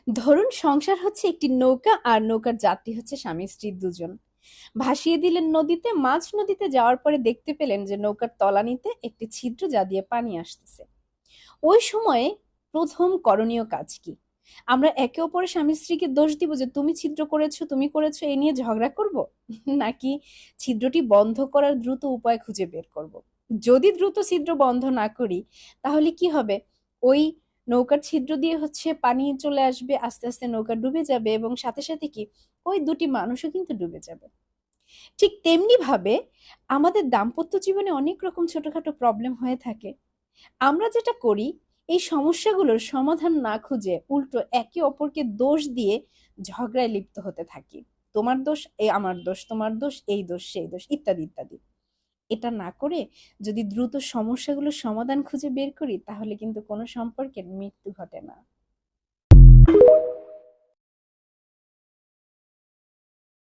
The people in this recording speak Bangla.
ধরুন সংসার হচ্ছে একটি নৌকা আর নৌকার যাত্রী হচ্ছে স্বামী স্ত্রী দুজন। ভাসিয়ে দিলেন নদীতে, মাঝ নদীতে যাওয়ার পরে দেখতে পেলেন যে নৌকার তলানিতে একটি ছিদ্র যা দিয়ে পানি আসতেছে। ওই সময়ে প্রথম করণীয় কাজ কি? আমরা একে অপরের স্বামী স্ত্রীকে দোষ দিব যে তুমি ছিদ্র করেছো, তুমি করেছো, এই নিয়ে ঝগড়া করব? নাকি ছিদ্রটি বন্ধ করার দ্রুত উপায় খুঁজে বের করব? যদি দ্রুত ছিদ্র বন্ধ না করি, তাহলে কি হবে? ওই নৌকার ছিদ্র দিয়ে হচ্ছে পানি চলে আসবে, আস্তে আস্তে নৌকা ডুবে যাবে এবং সাথে সাথে কি ওই দুটি মানুষও কিন্তু ডুবে যাবে। ঠিক তেমনি ভাবে আমাদের দাম্পত্য জীবনে অনেক রকম ছোটখাটো প্রবলেম হয়ে থাকে। আমরা যেটা করি, এই সমস্যাগুলোর সমাধান না খুঁজে উল্টো একে অপরকে দোষ দিয়ে ঝগড়ায় লিপ্ত হতে থাকি। তোমার দোষ, এই আমার দোষ, তোমার দোষ, এই দোষ, সেই দোষ, ইত্যাদি ইত্যাদি। এটা না করে যদি দ্রুত সমস্যাগুলোর সমাধান খুঁজে বের করি, তাহলে কিন্তু কোনো সম্পর্কের মৃত্যু ঘটে না।